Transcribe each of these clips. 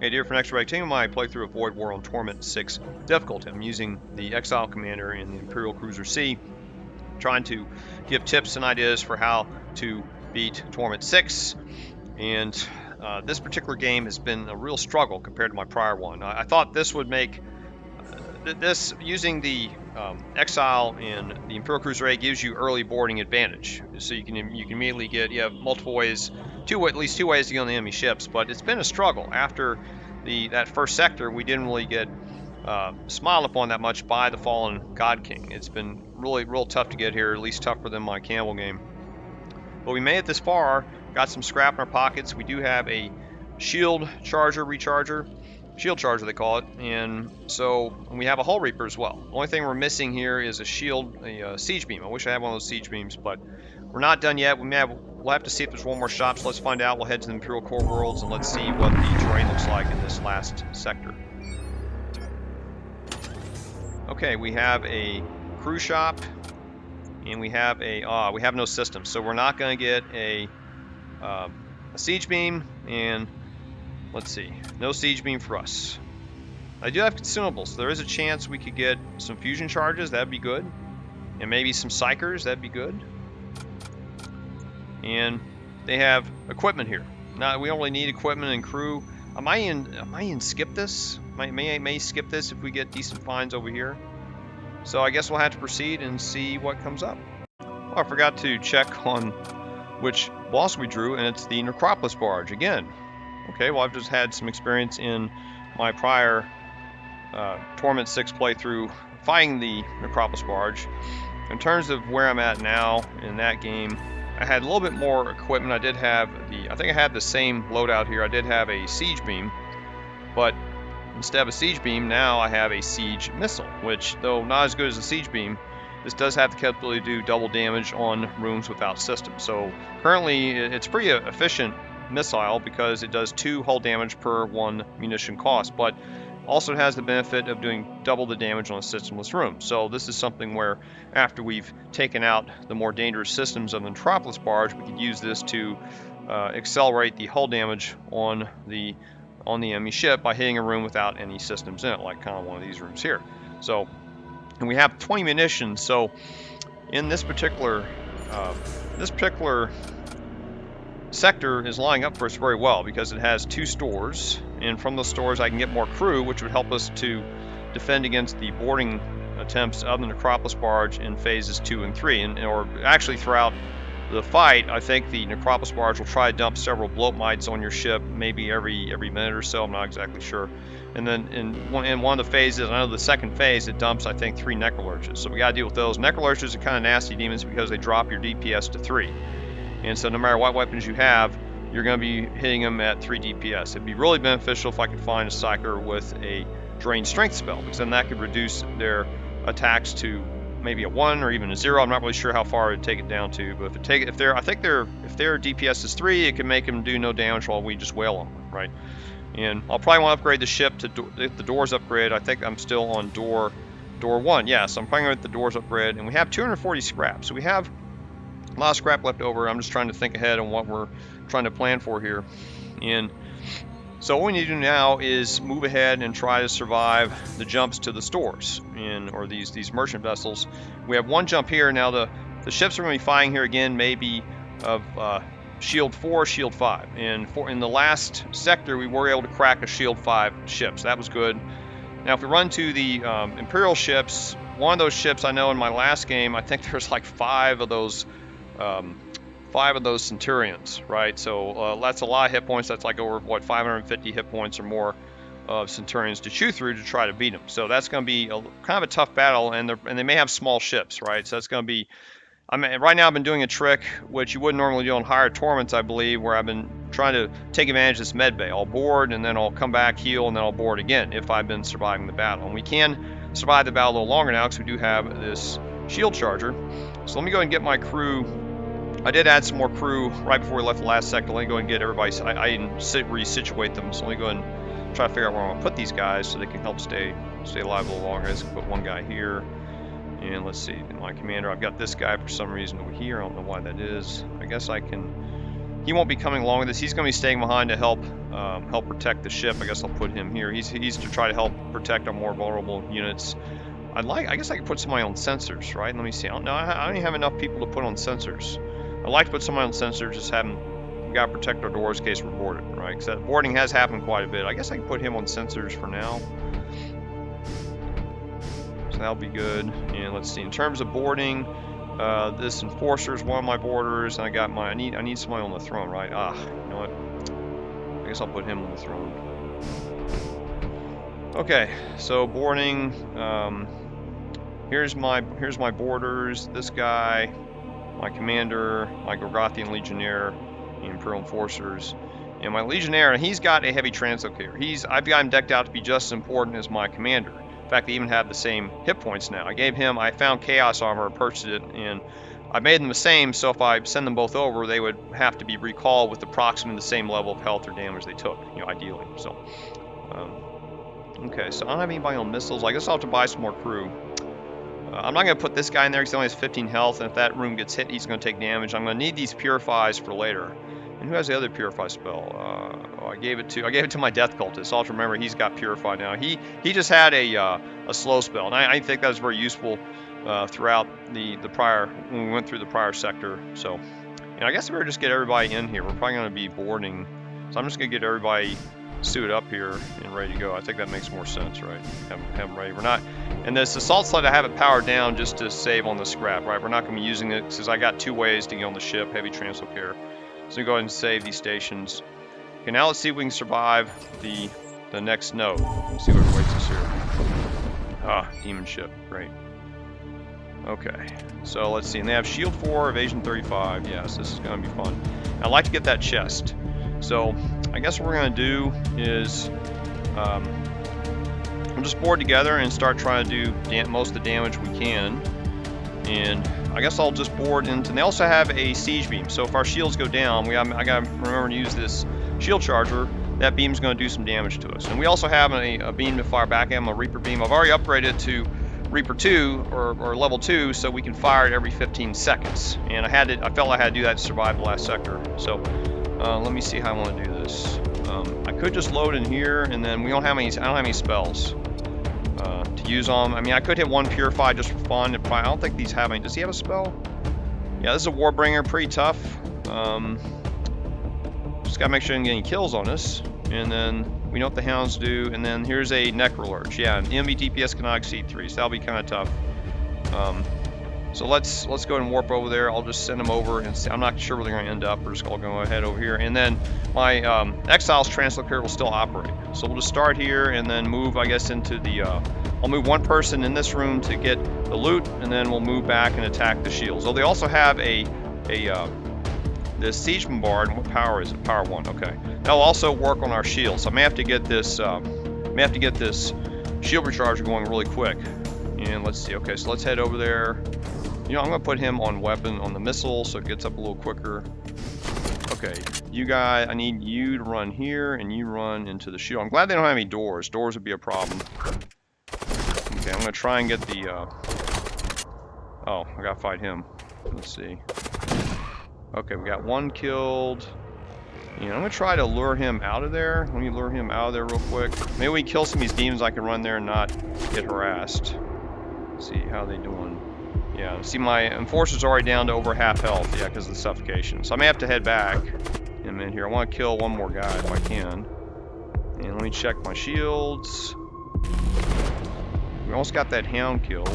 Hey dear, for next continuing my playthrough of Void War on Torment 6 difficulty. I'm using the Exile commander in the Imperial Cruiser C, trying to give tips and ideas for how to beat Torment 6. And this particular game has been a real struggle compared to my prior one. I thought this would make this using the Exile and the Imperial Cruiser A gives you early boarding advantage, so you can immediately you have multiple ways, at least two ways to get on the enemy ships. But it's been a struggle after that first sector. We didn't really get smiled upon that much by the fallen God King. It's been real tough to get here, at least tougher than my Campbell game. But we made it this far. Got some scrap in our pockets. We do have a shield charger recharger. Shield charger they call it, and so we have a hull reaper as well. The only thing we're missing here is a siege beam. I wish I had one of those siege beams, but we're not done yet. We'll have to see if there's one more shop, so let's find out. We'll head to the Imperial Core Worlds and let's see what the terrain looks like in this last sector. Okay, we have a crew shop, and we have we have no system, so we're not going to get a siege beam, and let's see, no siege beam for us. I do have consumables, so there is a chance we could get some fusion charges. That'd be good, and maybe some Psykers. That'd be good. And they have equipment here. Now we only need equipment and crew. I might skip this. May skip this if we get decent finds over here. So I guess we'll have to proceed and see what comes up. Oh, I forgot to check on which boss we drew, and it's the Necropolis Barge again. Okay, well I've just had some experience in my prior Torment 6 playthrough fighting the Necropolis Barge. In terms of where I'm at now in that game, I had a little bit more equipment. I did have I think I had the same loadout here. I did have a siege beam, but instead of a siege beam, now I have a siege missile, which, though not as good as a siege beam, this does have the capability to do double damage on rooms without system. So currently it's pretty efficient missile because it does 2 hull damage per 1 munition cost, but also has the benefit of doing double the damage on a systemless room. So this is something where after we've taken out the more dangerous systems of the Necropolis Barge, we could use this to accelerate the hull damage on the enemy ship by hitting a room without any systems in it, like kind of one of these rooms here. So, and we have 20 munitions. So in this particular sector is lining up for us very well because it has 2 stores, and from those stores I can get more crew, which would help us to defend against the boarding attempts of the Necropolis Barge in phases 2 and 3, or actually throughout the fight. I think the Necropolis Barge will try to dump several bloat mites on your ship, maybe every minute or so. I'm not exactly sure. And then in one of the phases, I know the second phase, it dumps I think 3 Necrolurches. So we got to deal with those. Necrolurches are kind of nasty demons because they drop your DPS to 3. And so no matter what weapons you have, you're going to be hitting them at 3 DPS. It'd be really beneficial if I could find a Psyker with a drain strength spell, because then that could reduce their attacks to maybe a 1 or even a 0. I'm not really sure how far it'd take it down to, but if their DPS is 3, it can make them do no damage while we just wail on them, right? And I'll probably want to upgrade the ship to the doors upgrade. I think I'm still on door 1. Yeah, so I'm probably going to get the doors upgrade, and we have 240 scrap. So we have a lot of scrap left over. I'm just trying to think ahead on what we're trying to plan for here. And so what we need to do now is move ahead and try to survive the jumps to the stores, or these merchant vessels. We have 1 jump here. Now the ships we're going to be fighting here again may be of Shield 4, Shield 5. And in the last sector, we were able to crack a Shield 5 ship, so that was good. Now if we run to the Imperial ships, one of those ships I know in my last game, I think there's like 5 of those Centurions, right? So that's a lot of hit points. That's like over, 550 hit points or more of Centurions to chew through to try to beat them. So that's going to be kind of a tough battle, and they may have small ships, right? So that's going to be, right now I've been doing a trick which you wouldn't normally do on higher Torments, I believe, where I've been trying to take advantage of this med bay. I'll board, and then I'll come back, heal, and then I'll board again if I've been surviving the battle. And we can survive the battle a little longer now because we do have this shield charger. So let me go ahead and get my crew. I did add some more crew right before we left the last sector. Let me go and get everybody. I didn't resituate them, so let me go and try to figure out where I'm going to put these guys so they can help stay alive a little longer. Let's put 1 guy here, and let's see. In my commander, I've got this guy for some reason over here. I don't know why that is. I guess I can he won't be coming along with this. He's going to be staying behind to help help protect the ship. I guess I'll put him here. He's to try to help protect our more vulnerable units. I guess I could put somebody on sensors, right? Let me see. I don't even have enough people to put on sensors. I'd like to put somebody on sensors, just have them, we got to protect our doors in case we're boarded, right? Because that boarding has happened quite a bit. I guess I can put him on sensors for now. So that'll be good. And let's see, in terms of boarding, this enforcer is one of my boarders, and I got my, I need somebody on the throne, right? You know what? I guess I'll put him on the throne. Okay, so boarding, here's my boarders, this guy, my commander, my Gorgothian Legionnaire, the Imperial Enforcers, and my Legionnaire, and he's got a heavy Translocator. I've got him decked out to be just as important as my commander. In fact, they even have the same hit points now. I found Chaos Armor, purchased it, and I made them the same, so if I send them both over, they would have to be recalled with approximately the same level of health or damage they took, you know, ideally. So, okay, so I don't have anybody on missiles. I guess I'll have to buy some more crew. I'm not going to put this guy in there because he only has 15 health, and if that room gets hit, he's going to take damage. I'm going to need these purifies for later. And who has the other purify spell? I gave it to my death cultist. So I'll have to remember he's got purify now. He just had a slow spell, and I think that was very useful throughout the prior, when we went through the prior sector. So, and I guess we better just get everybody in here. We're probably going to be boarding, so I'm just going to get everybody suited up here and ready to go. I think that makes more sense, right? Have them ready. We're not, and this assault sled, I have it powered down just to save on the scrap, right? We're not going to be using it because I got 2 ways to get on the ship, heavy Translocator. So go ahead and save these stations. Okay, now let's see if we can survive the next node. Let's see what awaits us here. Demon ship, great. Okay, so let's see, and they have shield 4, evasion 35. Yes, this is going to be fun. I'd like to get that chest. So I guess what we're going to do is we'll just board together and start trying to do most of the damage we can. And I guess I'll just board into, and they also have a siege beam. So if our shields go down, I got to remember to use this shield charger. That beam's going to do some damage to us. And we also have a beam to fire back at them, a Reaper beam. I've already upgraded to Reaper 2 or level 2, so we can fire it every 15 seconds. And I felt I had to do that to survive the last sector. So let me see how I want to do this. I could just load in here, and then I don't have any spells to use on. I mean, I could hit 1 purify just for fun. I don't think these have any. Does he have a spell? Yeah, this is a Warbringer, pretty tough. Just gotta make sure I didn't get any kills on us. And then we know what the hounds do. And then here's a Necrolurge. Yeah, an enemy DPS cannot exceed 3, so that'll be kind of tough. So let's go ahead and warp over there. I'll just send them over, and see. I'm not sure where they're going to end up. We're just going to go ahead over here, and then my Exile's Translocator will still operate. So we'll just start here, and then move, I guess, into the. I'll move 1 person in this room to get the loot, and then we'll move back and attack the shields. So they also have this siege bombard. What power is it? Power 1. Okay. That'll also work on our shields. So I may have to get this. Shield recharger going really quick. And let's see. Okay, so let's head over there. You know, I'm going to put him on weapon on the missile so it gets up a little quicker. Okay, you guys, I need you to run here and you run into the shield. I'm glad they don't have any doors. Doors would be a problem. Okay, I'm going to try and get the... Oh, I got to fight him. Let's see. Okay, we got 1 killed. And I'm going to try to lure him out of there. Let me lure him out of there real quick. Maybe we kill some of these demons, I can run there and not get harassed. Let's see, how they doing? Yeah, see, my Enforcer's already down to over half health, yeah, because of the suffocation. So I may have to head back in a minute here. I want to kill 1 more guy if I can. And let me check my shields. We almost got that hound killed.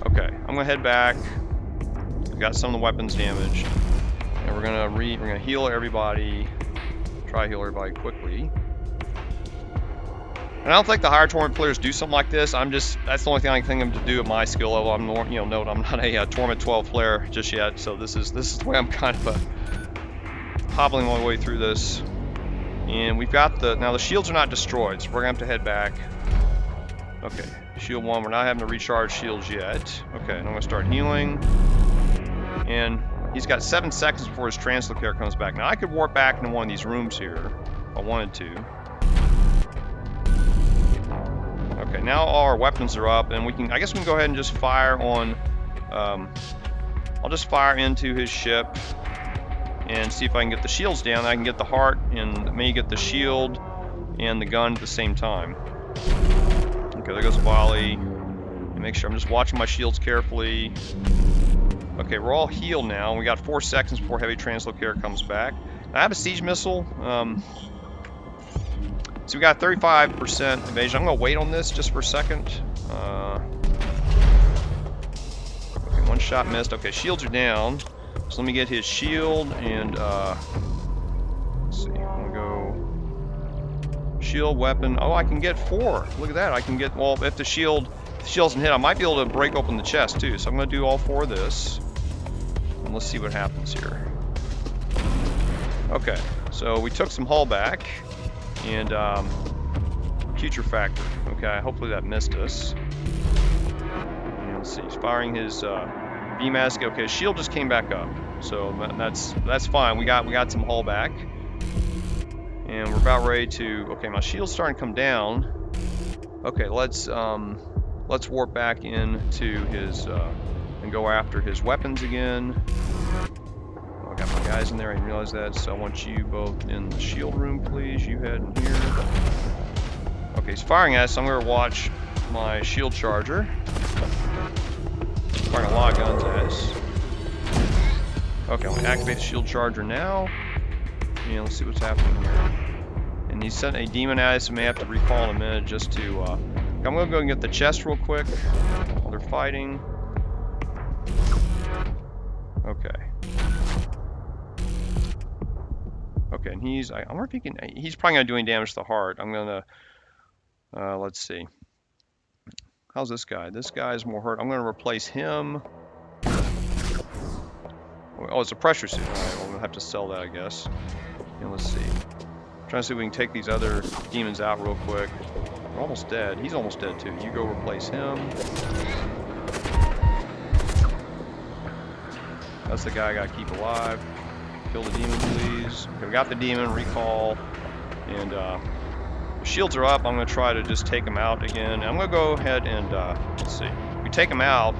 Okay, I'm going to head back. We got some of the weapons damaged. And we're gonna heal everybody. Try to heal everybody quickly. And I don't think the higher Torment players do something like this. That's the only thing I can think of to do at my skill level. I'm more, note I'm not a Torment 12 player just yet, so this is the way I'm kind of hobbling my way through this. And we've got now the shields are not destroyed, so we're gonna have to head back. Okay, shield 1, we're not having to recharge shields yet. Okay, and I'm gonna start healing. And he's got 7 seconds before his Translocator comes back. Now I could warp back into one of these rooms here if I wanted to. Okay, now all our weapons are up, and I guess we can go ahead and just fire on I'll just fire into his ship and see if I can get the shields down. I can get the heart and maybe get the shield and the gun at the same time. Okay, there goes a volley. And make sure I'm just watching my shields carefully. Okay, we're all healed now. We got 4 seconds before heavy translocator comes back. I have a siege missile. So we got 35% evasion. I'm gonna wait on this just for a second. Okay, 1 shot missed. Okay, shields are down. So let me get his shield and let's see. I'm gonna go shield, weapon. Oh, I can get 4. Look at that. I can get, well, if the shield doesn't hit, I might be able to break open the chest too. So I'm gonna do all 4 of this. And let's see what happens here. Okay, so we took some hull back. And future factor. Okay, hopefully that missed us. And let's see, he's firing his VMASC. Okay, shield just came back up, so that's fine. We got some hull back, and we're about ready to. Okay, my shield's starting to come down. Okay, let's warp back into his and go after his weapons again. I got my guys in there, I didn't realize that, so I want you both in the shield room, please. You head in here. Okay, he's firing at us, so I'm going to watch my shield charger. He's firing a lot of guns at us. Okay, I'm going to activate the shield charger now. And let's see what's happening here. And he sent a demon at us, so I may have to recall in a minute just to... I'm going to go and get the chest real quick while they're fighting. Okay. Okay, and I wonder if he can, he's probably going to do any damage to the heart. I'm going to, let's see. How's this guy? This guy's more hurt. I'm going to replace him. Oh, it's a pressure suit. All right, well, I'm going to have to sell that, I guess. And let's see. I'm trying to see if we can take these other demons out real quick. They're almost dead. He's almost dead, too. You go replace him. That's the guy I got to keep alive. Kill the demon, please. Okay, we got the demon, recall, and the shields are up. I'm going to try to just take him out again. I'm going to go ahead and, let's see. If we take him out,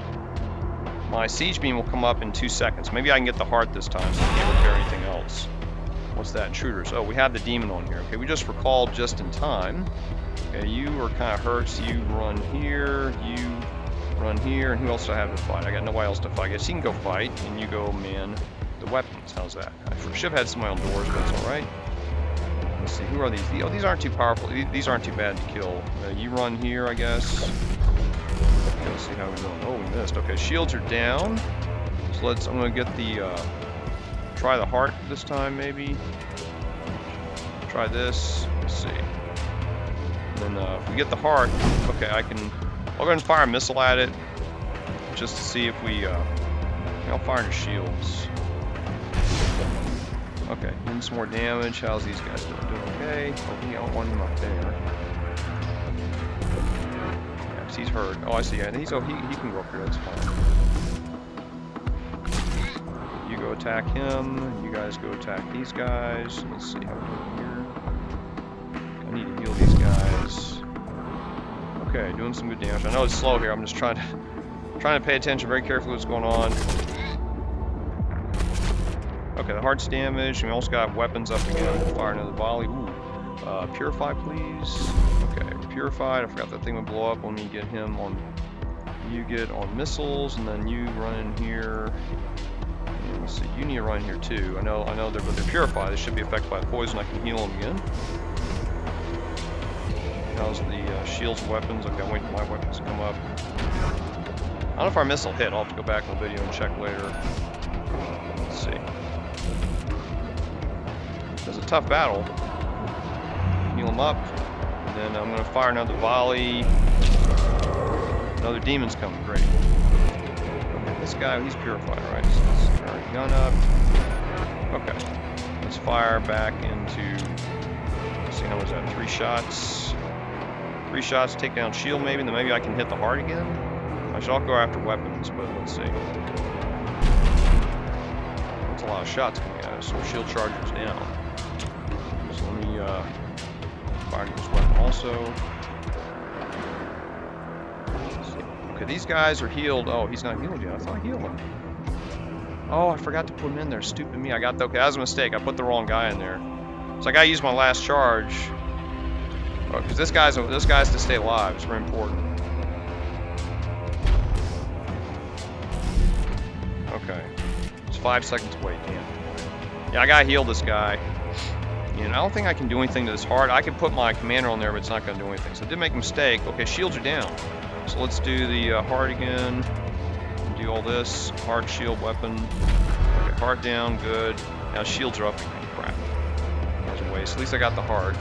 my siege beam will come up in 2 seconds. Maybe I can get the heart this time so I can't repair anything else. What's that? Intruders. Oh, we have the demon on here. Okay, we just recalled just in time. Okay, you are kind of hurt, so you run here, you run here, and who else do I have to fight? I got nobody else to fight. I guess you can go fight, and you go man the weapons. How's that? I should have had somebody on doors, but that's alright. Let's see, who are these? Oh, these aren't too powerful. These aren't too bad to kill. You run here, I guess. Okay, let's see how we're doing. Oh, we missed. Okay, shields are down. So I'm going to get the, try the heart this time, maybe. Try this. Let's see. And then, if we get the heart, okay, I'll go ahead and fire a missile at it, just to see if we, I'll fire into shields. Okay, doing some more damage. How's these guys doing? Doing okay? Oh, we got one up there. Yeah, he's hurt. Oh, I see. Yeah, he can go up here. That's fine. You go attack him. You guys go attack these guys. Let's see how we do here. I need to heal these guys. Okay, doing some good damage. I know it's slow here. I'm just trying to pay attention very carefully what's going on. Okay, the heart's damaged. We also got weapons up again. We'll fire another volley. Ooh. Purify, please. Okay, purified. I forgot that thing would blow up when we get him on. You get on missiles, and then you run in here. And let's see, you need to run in here too. I know they're purified. They should be affected by poison. I can heal them again. How's the shields and weapons? Okay, I'm waiting for my weapons to come up. I don't know if our missile hit. I'll have to go back in the video and check later. Let's see. It was a tough battle. Heal him up. And then I'm going to fire another volley. Another demon's coming. Great. Okay, this guy, he's purified, right? So let's fire a gun up. Okay. Let's fire back into... Let's see, how was that? 3 shots. 3 shots, take down shield maybe, and then maybe I can hit the heart again. I should all go after weapons, but let's see. That's a lot of shots coming at us, so shield charger's down. So let me fire this weapon also. Let's see. Okay, these guys are healed. Oh, he's not healed yet. I thought I healed him. Oh, I forgot to put him in there. Stupid me. Okay, that was a mistake. I put the wrong guy in there. So I gotta use my last charge. Oh, because this guy's to stay alive. It's very important. Okay. It's 5 seconds to wait. Damn. Yeah, I gotta heal this guy. And I don't think I can do anything to this heart. I can put my commander on there, but it's not gonna do anything. So I did make a mistake. Okay, shields are down. So let's do the heart again. Do all this. Heart, shield, weapon. Okay, heart down, good. Now shields are up again. Crap. That was a waste. At least I got the heart.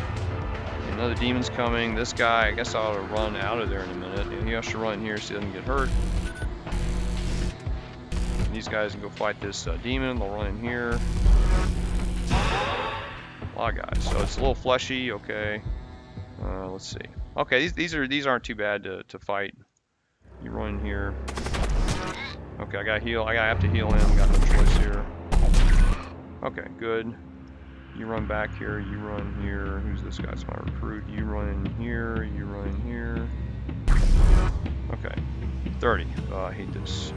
Another demon's coming. This guy, I guess I ought to run out of there in a minute. And he has to run here so he doesn't get hurt. These guys can go fight this demon. They'll run in here. A lot of guys. So it's a little fleshy. Okay. Let's see. Okay, these aren't too bad to fight. You run in here. Okay, I gotta heal. I have to heal him. Got no choice here. Okay, good. You run back here. You run here. Who's this guy? It's my recruit. You run in here. You run in here. Okay, 30. I hate this.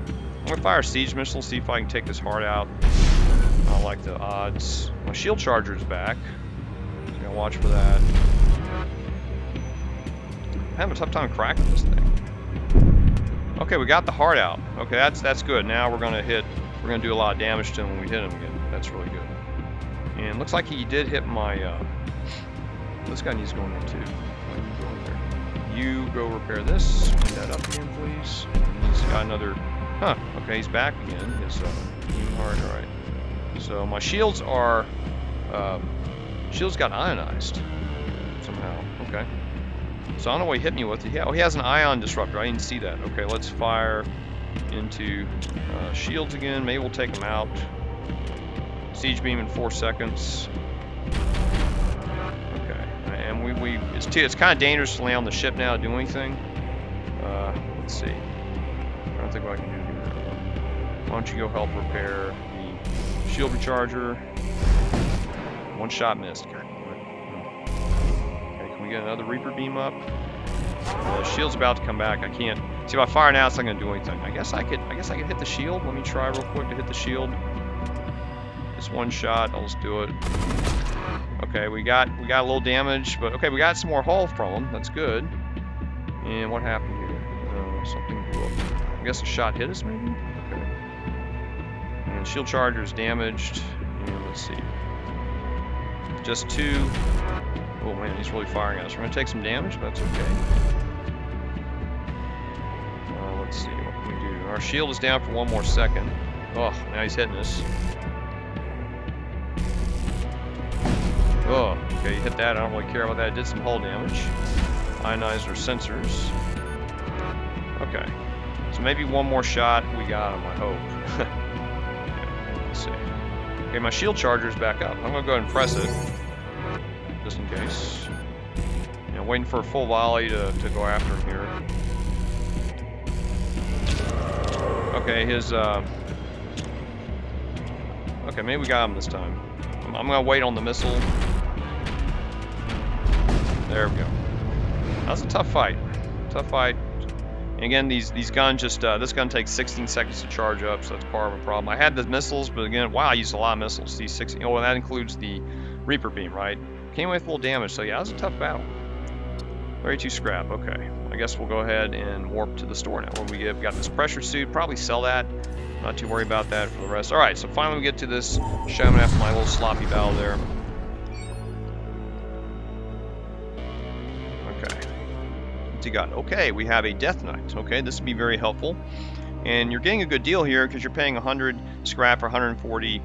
I'm gonna fire siege missile. See if I can take this heart out. I don't like the odds. My shield charger is back. So gotta watch for that. I'm having a tough time cracking this thing. Okay, we got the heart out. Okay, that's good. Now we're gonna do a lot of damage to him when we hit him again. That's really good. And looks like he did hit my this guy needs to go in there too. You go repair this. Clean that up again, please. And he's got another okay, he's back again. His demon heart, alright. So my shields are shields got ionized somehow. Okay. So I don't know what he hit me with. Oh, he has an ion disruptor. I didn't see that. Okay, let's fire into shields again. Maybe we'll take him out. Siege beam in 4 seconds. Okay, and it's kind of dangerous to land on the ship now to do anything. Let's see. I don't think what I can do here. Why don't you go help repair the shield recharger? One shot missed. Okay, can we get another Reaper beam up? The shield's about to come back. I can't. See, if I fire now, it's not gonna do anything. I guess I could hit the shield. Let me try real quick to hit the shield. Just one shot. I'll just do it. Okay, we got a little damage, but okay, we got some more hull from him. That's good. And what happened here? Something blew up. I guess a shot hit us, maybe. Okay. And shield charger is damaged. And let's see. Just 2. Oh man, he's really firing at us. We're gonna take some damage, but that's okay. Let's see, what can we do? Our shield is down for 1 more second. Oh, now he's hitting us. Oh, okay, you hit that. I don't really care about that. It did some hull damage. Ionized our sensors. Okay, so maybe 1 more shot. We got him, I hope. Yeah, let's see. Okay, my shield charger is back up. I'm gonna go ahead and press it. Just in case. You know, waiting for a full volley to go after him here. Okay, okay, maybe we got him this time. I'm gonna wait on the missile. There we go. That was a tough fight. Tough fight. And again, these guns just this gun takes 16 seconds to charge up, so that's part of a problem. I had the missiles, but again, wow, I used a lot of missiles. These 16. Oh, and that includes the Reaper beam, right? Came away with full damage, so yeah, that was a tough battle. 32 scrap, okay. I guess we'll go ahead and warp to the store now. What do we get? We got this pressure suit, probably sell that. Not too worried about that for the rest. Alright, so finally we get to this Shaman after my little sloppy battle there. Okay. What's he got? Okay, we have a Death Knight. Okay, this would be very helpful. And you're getting a good deal here because you're paying 100 scrap for 140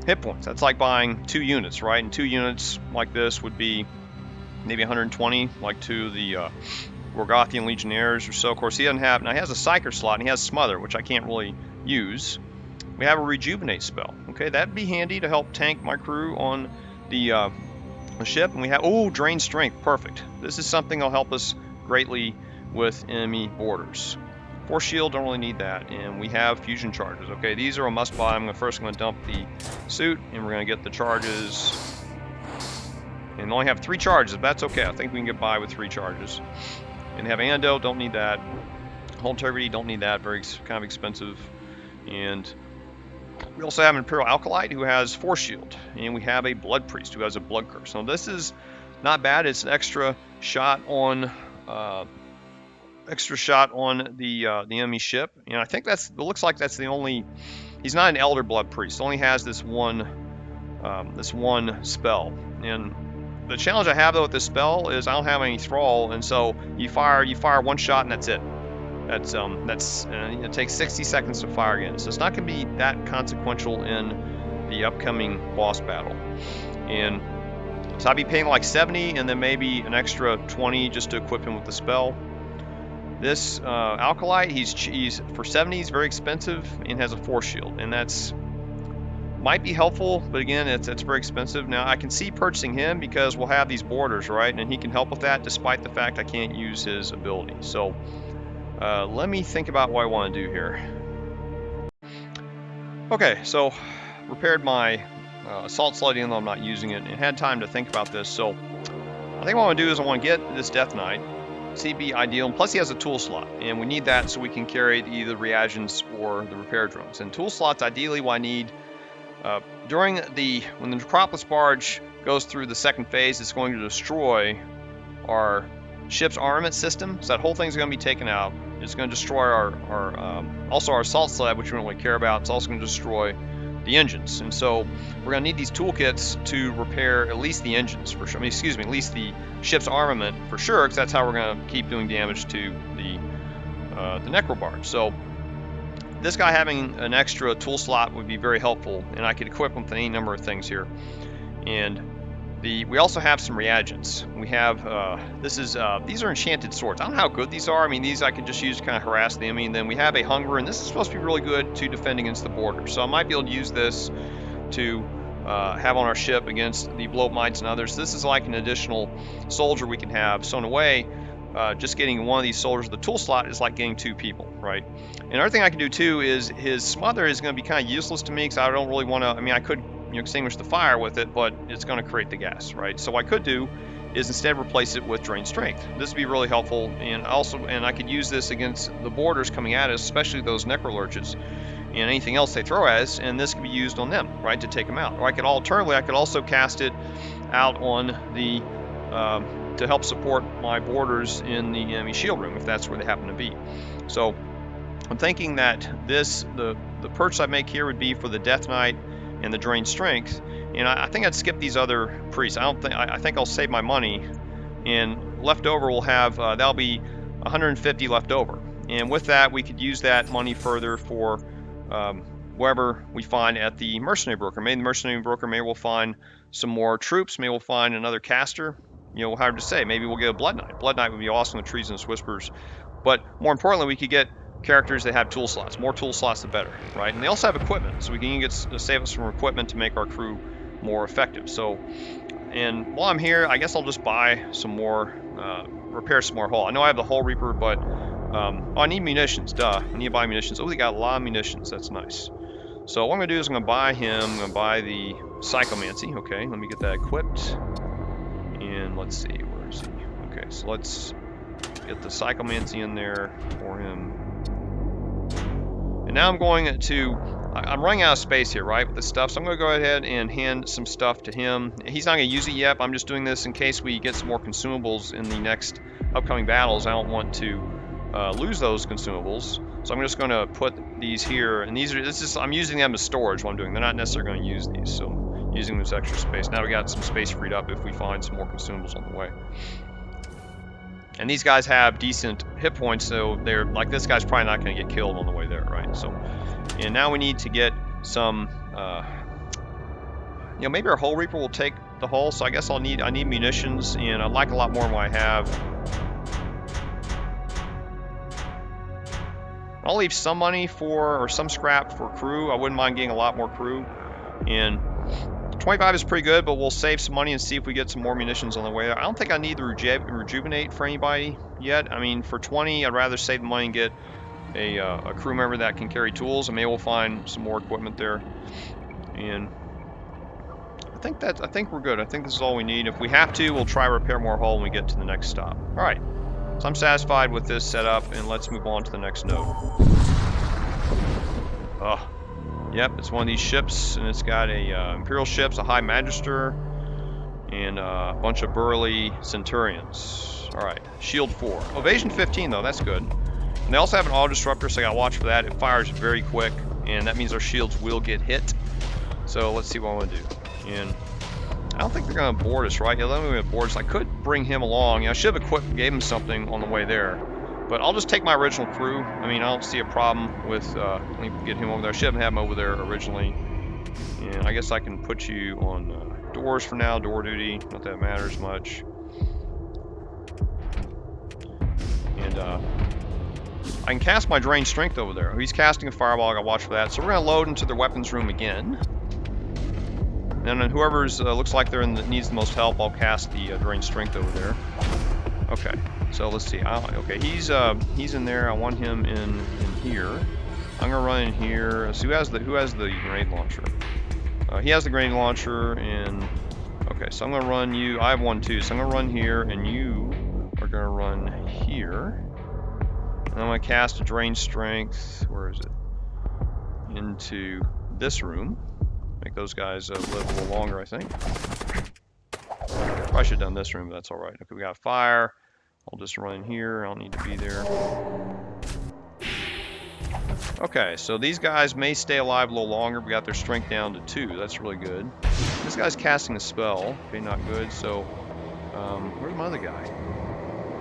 hit points. That's like buying 2 units, right? And 2 units like this would be maybe 120, like to the Gorgothian Legionnaires or so. Of course, he doesn't have. Now he has a Psyker slot and he has Smother, which I can't really use. We have a Rejuvenate spell. Okay, that'd be handy to help tank my crew on the ship. And we have Drain Strength. Perfect. This is something that'll help us greatly with enemy borders. Force Shield, don't really need that. And we have fusion charges. Okay, these are a must buy. I'm first going to dump the suit and we're going to get the charges. And only have 3 charges, but that's okay. I think we can get by with 3 charges. And have Antidote, don't need that. Hull Integrity, don't need that. Very kind of expensive. And We also have an Imperial Acolyte who has Force Shield, and we have a Blood Priest who has a Blood Curse. So this is not bad. It's an extra shot on the enemy ship, and I think it looks like that's the only. He's not an Elder Blood Priest. He only has this one spell. And the challenge I have though with this spell is I don't have any thrall, and so you fire one shot and that's it. It takes 60 seconds to fire again, so it's not going to be that consequential in the upcoming boss battle. And so I'd be paying like 70 and then maybe an extra 20 just to equip him with the spell. This Acolyte, he's for 70, he's very expensive and has a Force Shield, and that's might be helpful, but again, it's very expensive. Now I can see purchasing him because we'll have these borders, right, and he can help with that despite the fact I can't use his ability. So let me think about what I want to do here. Okay, so repaired my assault sled even though I'm not using it, and had time to think about this. So I think what I want to do is I want to get this Death Knight. CB ideal, and plus he has a tool slot, and we need that so we can carry either reagents or the repair drones. And tool slots, ideally, what I need when the Necropolis Barge goes through the second phase, it's going to destroy our ship's armament system. So that whole thing's going to be taken out. It's going to destroy also our assault sled, which we don't really care about. It's also going to destroy the engines, and so we're going to need these toolkits to repair at least the engines for sure. At least the ship's armament for sure, because that's how we're going to keep doing damage to the Necro Barge. So this guy having an extra tool slot would be very helpful, and I could equip him with any number of things here. And we also have some reagents. We have these are enchanted swords. I don't know how good these are. I mean, these I could just use to kind of harass the enemy. And then we have a hunger, and this is supposed to be really good to defend against the border. So I might be able to use this to have on our ship against the bloat mites and others. This is like an additional soldier we can have. So in a way, just getting one of these soldiers with the tool slot is like getting two people, right? And another thing I can do too is his smother is going to be kind of useless to me because I don't really want to. I mean, I could extinguish the fire with it, but it's going to create the gas, right? So what I could do is instead replace it with drain strength. This would be really helpful, and I could use this against the borders coming at us, especially those necrolurches and anything else they throw at us, and this could be used on them, right, to take them out. Or I could also cast it out on the to help support my borders in the enemy shield room if that's where they happen to be. So I'm thinking that the purchase I make here would be for the Death Knight and the drain strength, and I think I'd skip these other priests. I think I'll save my money, and left over we'll have that'll be 150 left over, and with that we could use that money further for wherever we find at the Mercenary Broker. Maybe the Mercenary Broker, maybe we'll find some more troops, maybe we'll find another caster. Hard to say. Maybe we'll get a Blood Knight. Blood Knight would be awesome with Treasonous Whispers, but more importantly, we could get characters that have tool slots. More tool slots, the better, right? And they also have equipment, so we can save us from equipment to make our crew more effective. So, and while I'm here, I guess I'll just buy some more, repair some more hull. I know I have the Hull Reaper, but I need munitions. Duh, I need to buy munitions. Oh, they got a lot of munitions. That's nice. So what I'm gonna do is I'm gonna buy him. I'm gonna buy the Psychomancy. Okay, let me get that equipped. And let's see, where is he? Okay, so let's get the Psychomancy in there for him. And now I'm running out of space here, right, with this stuff, so I'm going to go ahead and hand some stuff to him. He's not going to use it yet, but I'm just doing this in case we get some more consumables in the next upcoming battles. I don't want to lose those consumables, so I'm just going to put these here, and I'm using them as storage while I'm doing. They're not necessarily going to use these, so I'm using this extra space. Now we got some space freed up if we find some more consumables on the way. And these guys have decent hit points, so they're like, this guy's probably not going to get killed on the way there, right? So, and now we need to get some, maybe our Hull Reaper will take the hull. So I guess I need munitions, and I'd like a lot more than what I have. I'll leave some money or some scrap for crew. I wouldn't mind getting a lot more crew, and 25 is pretty good, but we'll save some money and see if we get some more munitions on the way. I don't think I need the rejuvenate for anybody yet. I mean, for 20, I'd rather save the money and get a crew member that can carry tools, and maybe we'll find some more equipment there. And I think we're good. I think this is all we need. If we have to, we'll try to repair more hull when we get to the next stop. All right. So I'm satisfied with this setup, and let's move on to the next node. Yep, it's one of these ships, and it's got a Imperial ships, a High Magister, and a bunch of burly Centurions. Alright, Shield 4. Evasion 15, though, that's good. And they also have an auto disruptor, so I gotta watch for that. It fires very quick, and that means our shields will get hit. So let's see what I want to do. And I don't think they're gonna board us, right? Yeah, let me board us. I could bring him along. I should have gave him something on the way there. But I'll just take my original crew. I mean, I don't see a problem with, let me get him over there. I should have him over there originally. And I guess I can put you on doors for now, door duty. Not that it matters much. And I can cast my drained strength over there. He's casting a fireball, I gotta watch for that. So we're gonna load into the weapons room again. And then whoever's looks like they're needs the most help, I'll cast the drained strength over there. Okay, so let's see. Okay, he's in there. I want him in here. I'm gonna run in here. So who has the grenade launcher? He has the grenade launcher, and okay, so I'm gonna run you. I have one too, so I'm gonna run here, and you are gonna run here. And I'm gonna cast a drained strength. Where is it? Into this room. Make those guys live a little longer, I think. Probably should have done this room, but that's alright. Okay, we got fire. I'll just run in here. I don't need to be there. Okay, so these guys may stay alive a little longer. We got their strength down to 2. That's really good. This guy's casting a spell. Okay, not good. So, where's my other guy?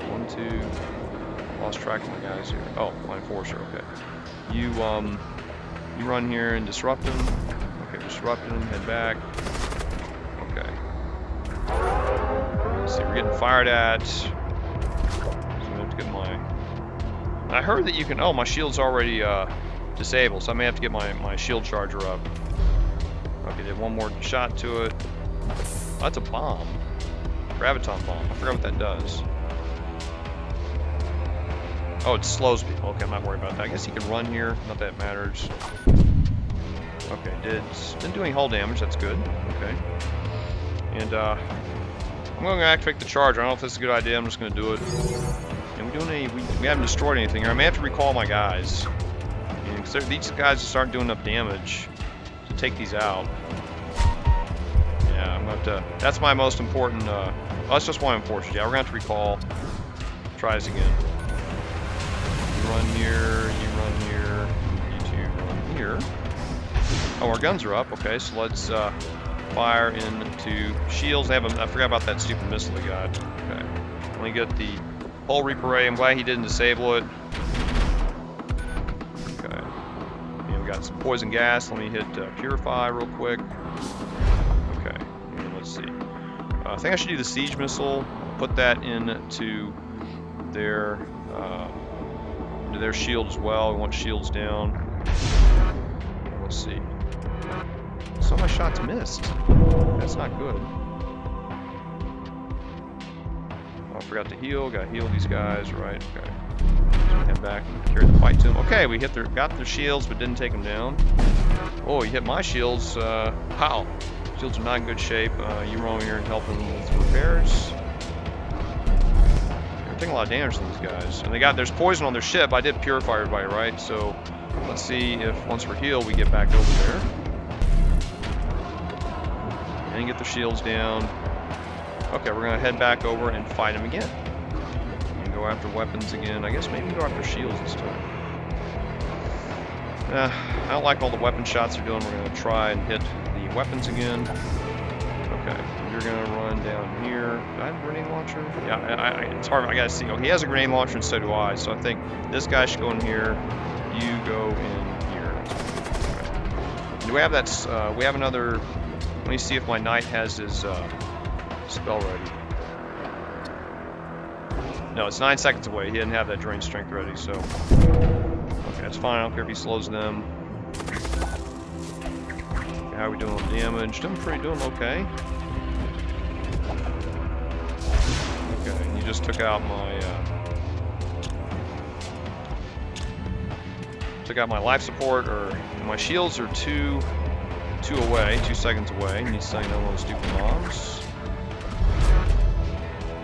1, 2. Lost track of my guys here. Oh, my enforcer. Okay. You run here and disrupt him. Okay, disrupt him. Head back. Okay. Let's see, we're getting fired at. So I have to get my. I heard that you can. Oh, my shield's already disabled, so I may have to get my shield charger up. Okay, did one more shot to it. Oh, that's a bomb. Graviton bomb. I forgot what that does. Oh, it slows me. Okay, I'm not worried about that. I guess he can run here. Not that it matters. Okay, didn't do any hull damage. That's good. Okay. And I'm going to activate the charger. I don't know if this is a good idea. I'm just going to do it. And we haven't destroyed anything here. I may have to recall my guys. Because these guys start doing enough damage to take these out. Yeah, I'm going to have to. That's my most important. That's just one enforcer. Yeah, we're going to have to recall. Try this again. You run here. You run here. You two run here. Oh, our guns are up. Okay, so let's fire into shields. I forgot about that stupid missile we got. Okay. Let me get the Hull Reaper Ray. I'm glad he didn't disable it. Okay. And we got some poison gas. Let me hit Purify real quick. Okay. And let's see. I think I should do the siege missile. Put that into their shield as well. We want shields down. Let's see. Some of my shots missed. That's not good. Oh, I forgot to heal. Gotta heal these guys, right? Okay. So head back and carry the fight to them. Okay, we got their shields, but didn't take them down. Oh, you hit my shields. Wow. Shields are not in good shape. You run over here and help them with repairs. They're taking a lot of damage from these guys. And there's poison on their ship. I did purify everybody, right? So let's see if once we're healed, we get back over there. And get the shields down. Okay, we're gonna head back over and fight them again. And go after weapons again. I guess maybe go after shields this time. I don't like all the weapon shots they're doing. We're gonna try and hit the weapons again. Okay, you're gonna run down here. Do I have a grenade launcher? Yeah, it's hard. I gotta see. Oh, he has a grenade launcher, and so do I. So I think this guy should go in here. You go in here. Okay. Do we have that? We have another. Let me see if my knight has his spell ready. No, it's 9 seconds away. He didn't have that drained strength ready, so. Okay, that's fine. I don't care if he slows them. Okay, how are we doing on damage? Doing okay. Okay, and you just took out my life support, or my shields are two away, 2 seconds away. Need to setting down one of those stupid bombs.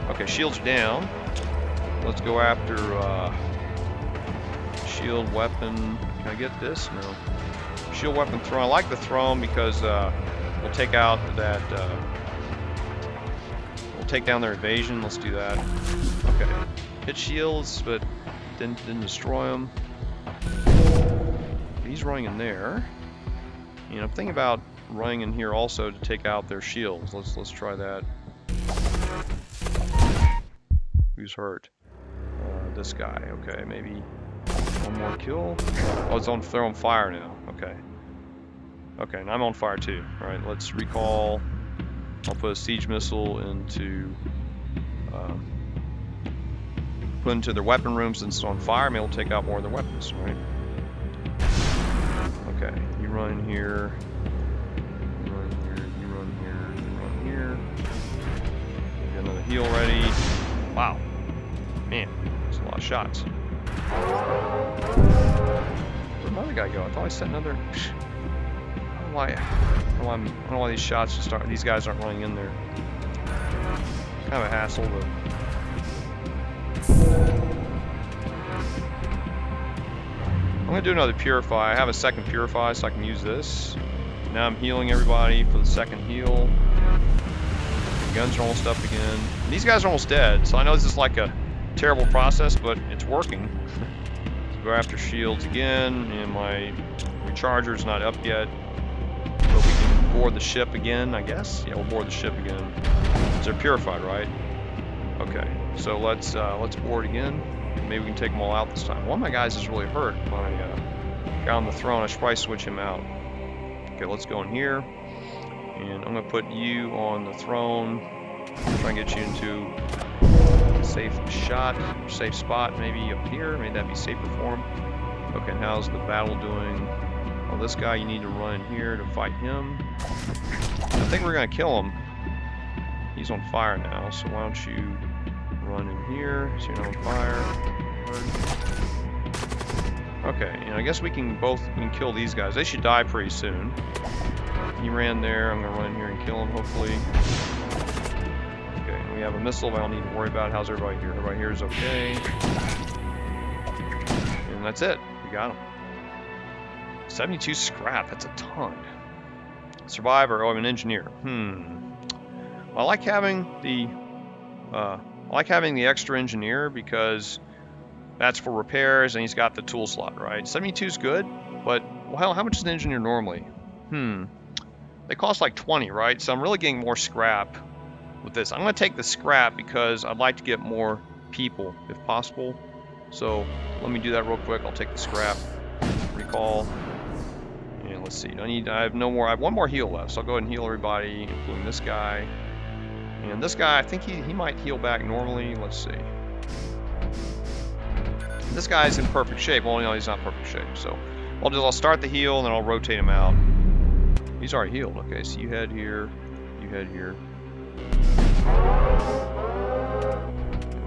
Okay, shields are down. Let's go after shield weapon. Can I get this? No. shield weapon throne. I like the throne because we'll take out that. We'll take down their evasion. Let's do that. Okay. Hit shields, but didn't destroy them. He's running in there. And I'm thinking about running in here also to take out their shields. Let's try that. Who's hurt? This guy. Okay, maybe one more kill. Oh, they're on fire now. Okay. Okay, and I'm on fire too. All right, let's recall. I'll put a siege missile into put into their weapon room since it's on fire. Maybe we'll take out more of their weapons. All right. Okay, you run in here. You run here. You run here. You run here. Get another heal ready. Wow. Man, that's a lot of shots. Where'd another guy go? I thought I sent another. I don't know why these shots just aren't. These guys aren't running in there. Kind of a hassle, but. I'm gonna do another purify. I have a second purify, so I can use this. Now I'm healing everybody for the second heal. The guns are almost up again. And these guys are almost dead, so I know this is like a terrible process, but it's working. So go after shields again, and my recharger's not up yet. But we can board the ship again, I guess. Yeah, we'll board the ship again. They're purified, right? Okay, so let's board again. Maybe we can take them all out this time. One of my guys is really hurt. My guy on the throne, I should probably switch him out. Okay, let's go in here. And I'm going to put you on the throne. Try and get you into a safe shot, safe spot, maybe up here. Maybe that'd be safer for him. Okay, and how's the battle doing? Well, this guy, you need to run in here to fight him. I think we're going to kill him. He's on fire now, so why don't you run in here so you're not on fire. Okay, and I guess we can kill these guys. They should die pretty soon. He ran there. I'm going to run in here and kill him, hopefully. Okay, we have a missile, but I don't need to worry about it. How's everybody here? Everybody here is okay. And that's it. We got him. 72 scrap. That's a ton. Survivor. Oh, I'm an engineer. Well, I like having the extra engineer because that's for repairs and he's got the tool slot, right? 72 is good, but well, how much is an engineer normally? They cost like 20, right? So I'm really getting more scrap with this. I'm going to take the scrap because I'd like to get more people if possible. So let me do that real quick. I'll take the scrap, recall, and let's see. I have no more. I have one more heal left, so I'll go ahead and heal everybody, including this guy. And this guy, I think he might heal back normally. Let's see. This guy's in perfect shape. Well, no, he's not perfect shape. So I'll start the heal and then I'll rotate him out. He's already healed. Okay, so you head here. You head here. And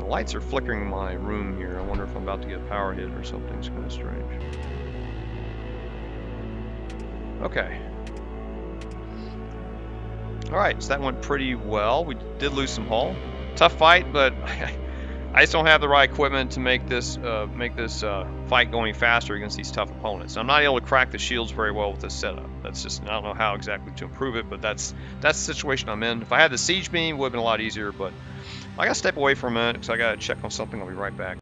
the lights are flickering in my room here. I wonder if I'm about to get a power hit or something. It's kind of strange. Okay. Alright, so that went pretty well. We did lose some hull. Tough fight, but I just don't have the right equipment to make this fight go any faster against these tough opponents. I'm not able to crack the shields very well with this setup. That's just, I don't know how exactly to improve it, but that's the situation I'm in. If I had the siege beam, it would have been a lot easier, but I gotta step away for a minute because I gotta check on something. I'll be right back.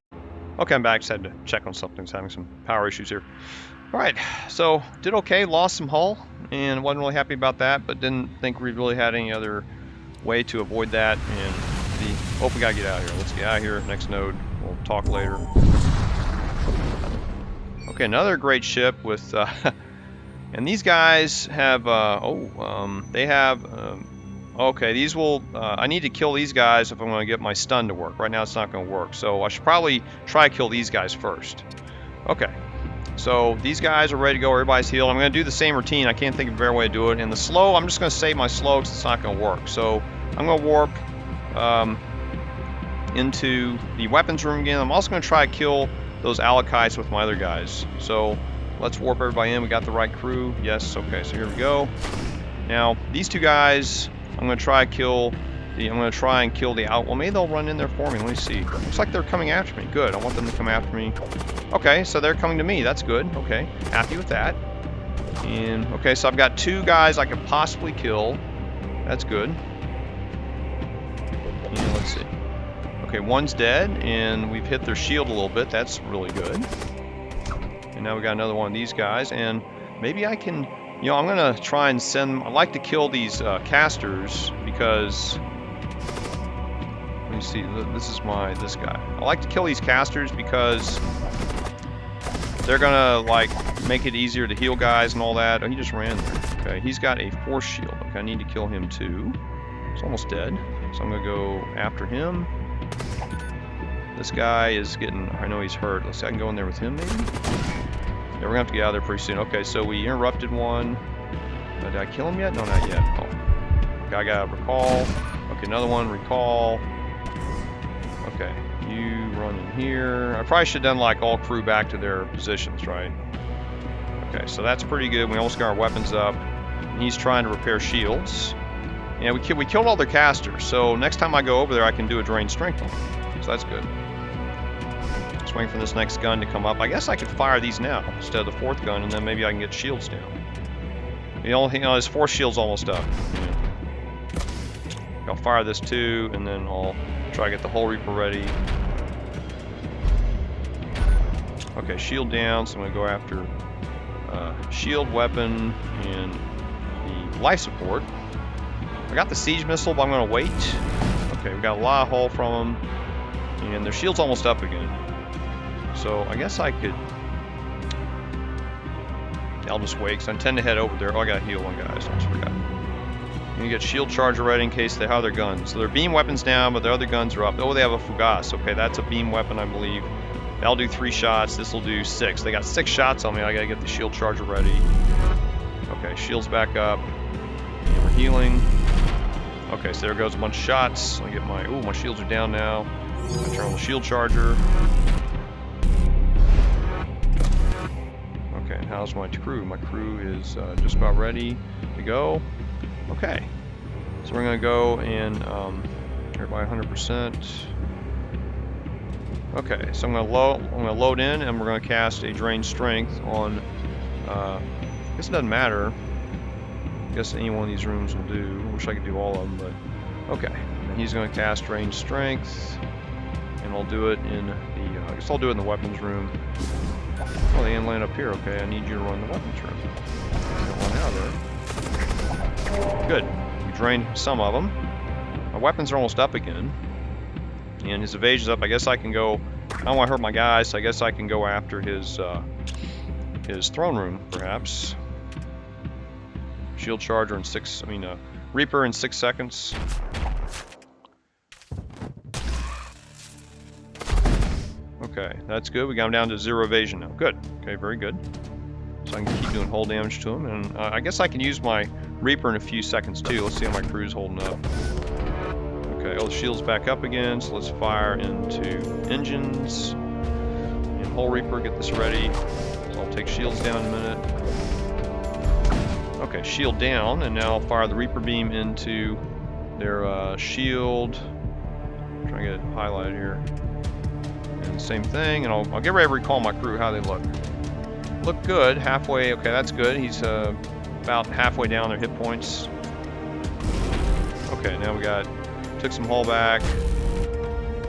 Okay, I'm back. Just had to check on something. Just having some power issues here. Alright, so did okay, lost some hull, and wasn't really happy about that, but didn't think we really had any other way to avoid that, and hope we gotta get out of here. Let's get out of here, next node, we'll talk later. Okay, another great ship with, and these guys have, okay, these will, I need to kill these guys if I'm going to get my stun to work. Right now it's not going to work, so I should probably try to kill these guys first. Okay. So these guys are ready to go, everybody's healed. I'm going to do the same routine. I can't think of a better way to do it. And the slow, I'm just going to save my slow because it's not going to work. So I'm going to warp into the weapons room again. I'm also going to try to kill those Alakites with my other guys. So let's warp everybody in. We got the right crew. Yes, okay, so here we go. Now, these two guys, I'm going to try and kill the out. Well, maybe they'll run in there for me. Let me see. Looks like they're coming after me. Good. I want them to come after me. Okay, so they're coming to me. That's good. Okay. Happy with that. And okay, so I've got 2 guys I could possibly kill. That's good. And let's see. Okay, one's dead, and we've hit their shield a little bit. That's really good. And now we got another one of these guys, and maybe I can, you know, I'm gonna try and send. I like to kill these casters because. Let me see. This is this guy. I like to kill these casters because they're gonna like make it easier to heal guys and all that. Oh, he just ran there. Okay, he's got a force shield. Okay, I need to kill him too. He's almost dead, so I'm gonna go after him. This guy is getting. I know he's hurt. Let's see. I can go in there with him maybe. Yeah, we're gonna have to get out of there pretty soon. Okay, so we interrupted one. Did I kill him yet? No, not yet. Oh. Okay, I got a recall. Okay, another one. Recall. Okay, you run in here. I probably should have done like all crew back to their positions, right? Okay, so that's pretty good. We almost got our weapons up. And he's trying to repair shields. Yeah, we killed all their casters. So next time I go over there, I can do a drain strength on them. So that's good. Just waiting for this next gun to come up. I guess I could fire these now instead of the 4th gun, and then maybe I can get shields down. The only thing, his 4th shield's almost up. Yeah. I'll fire this too, and then I'll try to get the Hull Reaper ready. Okay, shield down, so I'm gonna go after shield, weapon, and the life support. I got the siege missile, but I'm gonna wait. Okay, we got a lot of hull from them, and their shield's almost up again. So I guess I could. I'll just wait, because I intend to head over there. Oh, I gotta heal one guy, so I just forgot. You get shield charger ready in case they have their guns. So their beam weapons down, but their other guns are up. Oh, they have a Fugace. Okay, that's a beam weapon, I believe. That'll do 3 shots. This will do 6. They got 6 shots on me. I gotta get the shield charger ready. Okay, shield's back up. And we're healing. Okay, so there goes a bunch of shots. I get my. Ooh, my shields are down now. I turn on the shield charger. Okay, how's my crew? My crew is just about ready to go. Okay, so we're gonna go and everybody 100%. Okay, so I'm gonna load in, and we're gonna cast a drain strength on. I guess it doesn't matter. I guess any one of these rooms will do. I wish I could do all of them, but okay. And he's gonna cast drain strength, and I'll do it in the. I guess I'll do it in the weapons room. Oh, they didn't land up here. Okay, I need you to run the weapons room. Get one out of there. Good. We drained some of them. My weapons are almost up again. And his evasion's up. I guess I can go. I don't want to hurt my guys, so I guess I can go after his throne room, perhaps. Shield charger in 6. I mean, Reaper in 6 seconds. Okay, that's good. We got him down to 0 evasion now. Good. Okay, very good. So I can keep doing hull damage to him, and I guess I can use my Reaper in a few seconds too. Let's see how my crew's holding up. Okay, oh, the shield's back up again, so let's fire into engines. And Hull Reaper, get this ready. So I'll take shields down in a minute. Okay, shield down, and now I'll fire the Reaper beam into their shield. I'm trying to get it highlighted here. And same thing, and I'll get ready to recall my crew, how they look. Look good, halfway. Okay, that's good. He's about halfway down their hit points. Okay, now we took some hull back,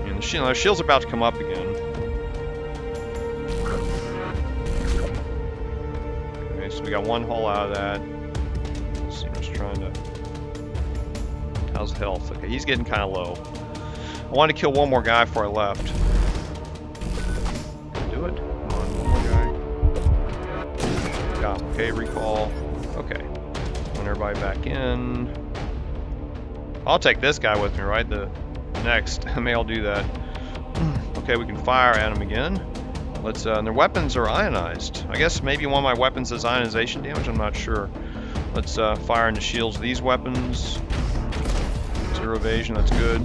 and the shield's about to come up again. Okay, so we got 1 hull out of that. Let's see, I'm just trying to. How's health? Okay, he's getting kind of low. I wanted to kill one more guy before I left. Do it. Come on, one more guy. Got him. Okay, recall. Okay. Want everybody back in. I'll take this guy with me, right? The next. Maybe I'll do that. Okay, we can fire at him again. Let's. And their weapons are ionized. I guess maybe one of my weapons has ionization damage. I'm not sure. Let's fire into shields. These weapons. 0 evasion. That's good.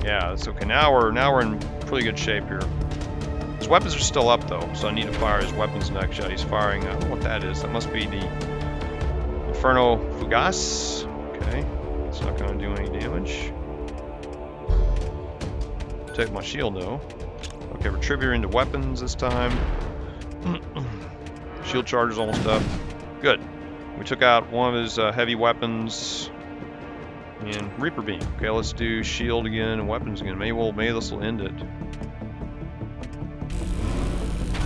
Yeah, that's okay. Now we're in pretty good shape here. His weapons are still up though, so I need to fire his weapons next shot. He's firing. I don't know what that is. That must be the Inferno Fugace. Okay. It's not going to do any damage. Take my shield though. Okay, Retributor into weapons this time. Shield charger's almost up. Good. We took out one of his heavy weapons and Reaper Beam. Okay, let's do shield again and weapons again. Maybe this will end it.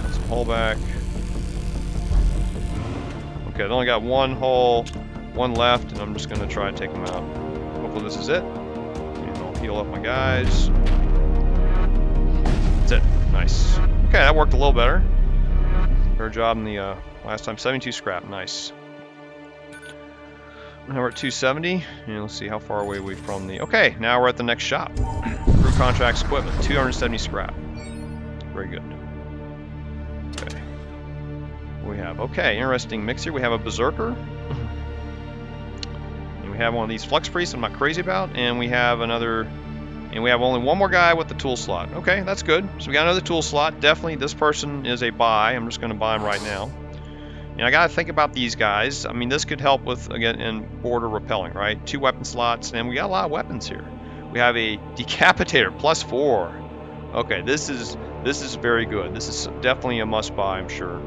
Let's pull back. Okay, they only got one hull, one left, and I'm just gonna try to take them out. Hopefully this is it. And I'll heal up my guys. That's it. Nice. Okay, that worked a little better. Better job than the last time. 72 scrap. Nice. Now we're at 270, and let's see how far away we're from the... Okay, now we're at the next shop. Crew contracts equipment, 270 scrap. Very good. Okay. We have, okay, interesting mix here. We have a Berserker. And we have one of these Flex Priests I'm not crazy about, and we have another... And we have only one more guy with the tool slot. Okay, that's good. So we got another tool slot. Definitely, this person is a buy. I'm just going to buy him right now. And I got to think about these guys. I mean, this could help with, again, in border repelling, right? 2 weapon slots, and we got a lot of weapons here. We have a Decapitator, +4. Okay, this is very good. This is definitely a must-buy, I'm sure.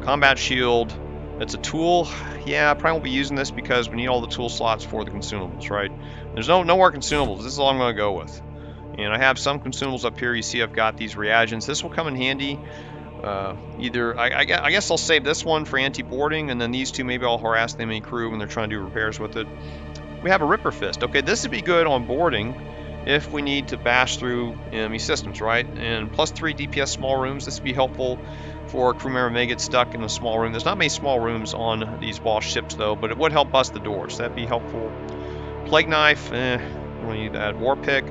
Combat shield. It's a tool. Yeah, I probably won't be using this because we need all the tool slots for the consumables, right? There's no more consumables. This is all I'm going to go with. And I have some consumables up here. You see I've got these reagents. This will come in handy. I guess I'll save this one for anti-boarding, and then these two maybe I'll harass the enemy crew when they're trying to do repairs with it. We have a Ripper Fist. Okay, this would be good on boarding if we need to bash through enemy systems, right? And +3 DPS small rooms. This would be helpful for a crew member may get stuck in a small room. There's not many small rooms on these boss ships though, but it would help bust the doors. That'd be helpful. Plague Knife, don't need that. War Pick.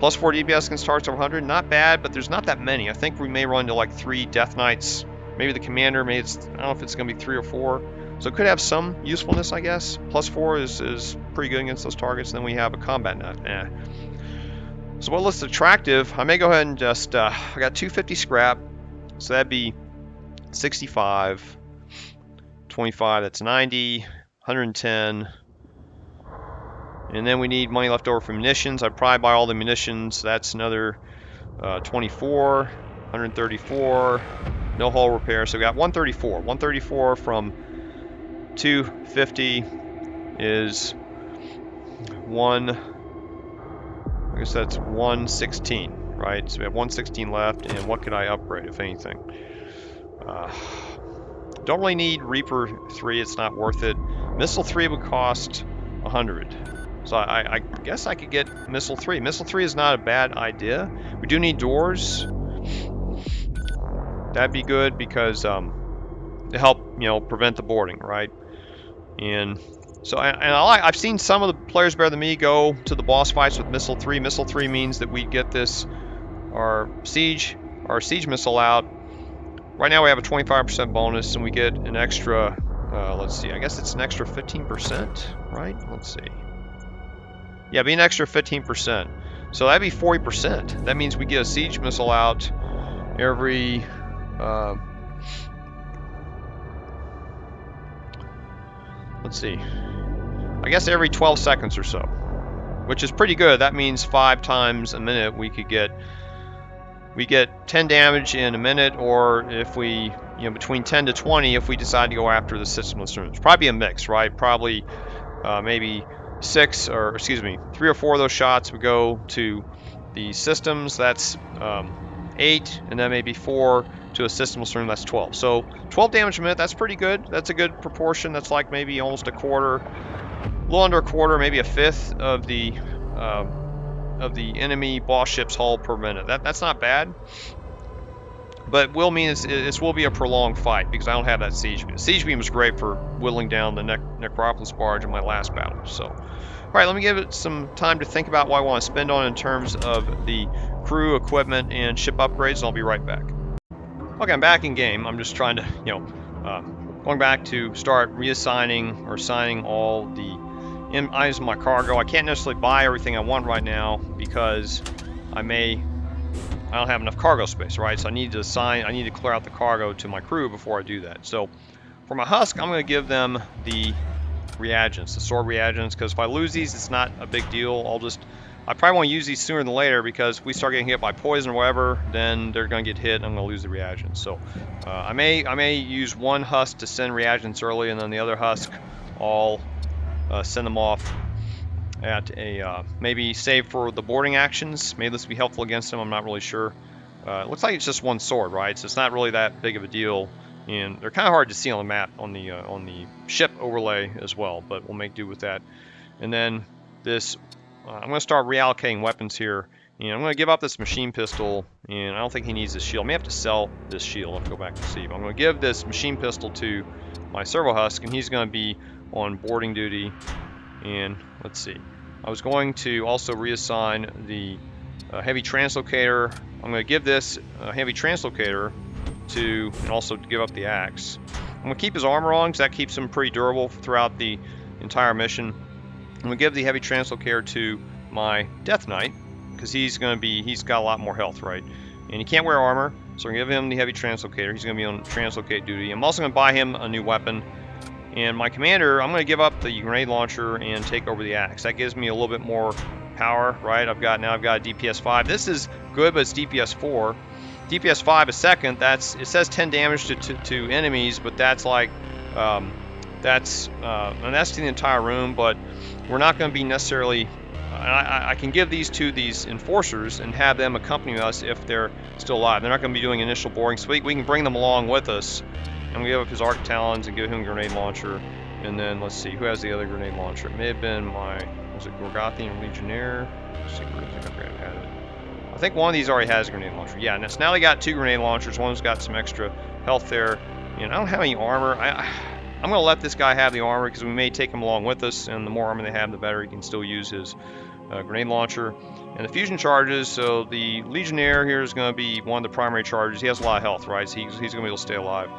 +4 DPS against targets over 100, not bad, but there's not that many. I think we may run to like 3 Death Knights. Maybe the commander, maybe it's, I don't know if it's going to be 3 or 4. So it could have some usefulness, I guess. +4 is pretty good against those targets. And then we have a combat knife. So what looks attractive, I may go ahead and just, I got 250 scrap. So that'd be 65, 25, that's 90, 110. And then we need money left over for munitions. I'd probably buy all the munitions. That's another 24, 134, no hull repair. So we got 134. 134 from 250 is I guess that's 116, right? So we have 116 left, and what could I upgrade, if anything? Don't really need Reaper 3, it's not worth it. Missile 3 would cost 100. So I guess I could get Missile 3. Missile 3 is not a bad idea. We do need doors. That'd be good because to help, prevent the boarding, right? And so I've seen some of the players better than me go to the boss fights with Missile 3. Missile 3 means that we get our siege missile out. Right now we have a 25% bonus, and we get an extra. Let's see. I guess it's an extra 15%, right? Let's see. Yeah, be an extra 15%. So that'd be 40%. That means we get a siege missile out every... let's see. I guess every 12 seconds or so. Which is pretty good. That means 5 times a minute we get 10 damage in a minute, or if we, between 10 to 20 if we decide to go after the systemless rooms. Probably a mix, right? Probably maybe 3 or 4 of those shots would go to the systems. That's 8, and then maybe 4 to a systemless room. That's 12. So 12 damage a minute. That's pretty good. That's a good proportion. That's like maybe almost a quarter, a little under a quarter, maybe a fifth of the enemy boss ship's hull per minute. That's not bad. But will mean it will be a prolonged fight because I don't have that siege beam. Siege beam was great for whittling down the Necropolis Barge in my last battle. So, all right, let me give it some time to think about what I want to spend on in terms of the crew, equipment, and ship upgrades, and I'll be right back. Okay, I'm back in game. I'm just trying to, going back to start reassigning or assigning all the items in my cargo. I can't necessarily buy everything I want right now because I don't have enough cargo space, right? So I need to clear out the cargo to my crew before I do that. So for my husk, I'm going to give them the reagents, the sword reagents, because if I lose these, it's not a big deal. I'll just I probably want to use these sooner than later, because if we start getting hit by poison or whatever, then they're going to get hit and I'm going to lose the reagents. So I may use one husk to send reagents early, and then the other husk I'll send them off at a maybe save for the boarding actions. Maybe this will be helpful against them. I'm not really sure. It looks like it's just one sword, right? So it's not really that big of a deal, and they're kind of hard to see on the map on the ship overlay as well. But we'll make do with that. And then this, I'm going to start reallocating weapons here. And I'm going to give up this machine pistol, and I don't think he needs this shield. I may have to sell this shield. Let's go back and see. But I'm going to give this machine pistol to my servo husk, and he's going to be on boarding duty. And let's see. I was going to also reassign the heavy translocator. I'm going to give this heavy translocator to, and also give up the axe. I'm going to keep his armor on, because that keeps him pretty durable throughout the entire mission. I'm going to give the heavy translocator to my Death Knight, because he's got a lot more health, right? And he can't wear armor, so I'm going to give him the heavy translocator. He's going to be on translocate duty. I'm also going to buy him a new weapon. And my commander, I'm going to give up the grenade launcher and take over the axe. That gives me a little bit more power, right? I've got a DPS 5. This is good, but it's DPS 4. DPS 5 a second. It says 10 damage to enemies, but that's like and that's to the entire room. But we're not going to be necessarily. I can give these to these enforcers and have them accompany us if they're still alive. They're not going to be doing initial boarding, so we can bring them along with us. And we give up his arc talons and give him a grenade launcher. And then let's see, who has the other grenade launcher? It may have been was it Gorgothian Legionnaire? Let's see, where did I have it? I think one of these already has a grenade launcher. Yeah, and now they got 2 grenade launchers. One's got some extra health there. And I don't have any armor. I'm going to let this guy have the armor, because we may take him along with us, and the more armor they have, the better. He can still use his grenade launcher. And the fusion charges, so the Legionnaire here is going to be one of the primary charges. He has a lot of health, right? So he's going to be able to stay alive.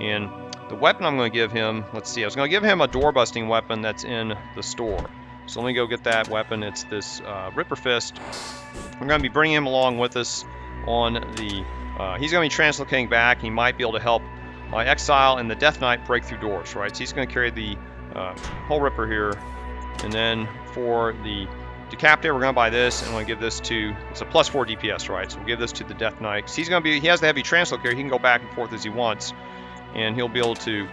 And the weapon I'm going to give him, let's see, I was going to give him a door-busting weapon that's in the store. So let me go get that weapon. It's this Ripper Fist. We're going to be bringing him along with us on the... he's going to be translocating back. He might be able to help my Exile and the Death Knight break through doors, right? So he's going to carry the whole Ripper here. And then for the Decapitator, we're going to buy this, and we're going to give this to... It's a plus 4 DPS, right? So we'll give this to the Death Knight. He has the heavy translocator. He can go back and forth as he wants. And he'll be able to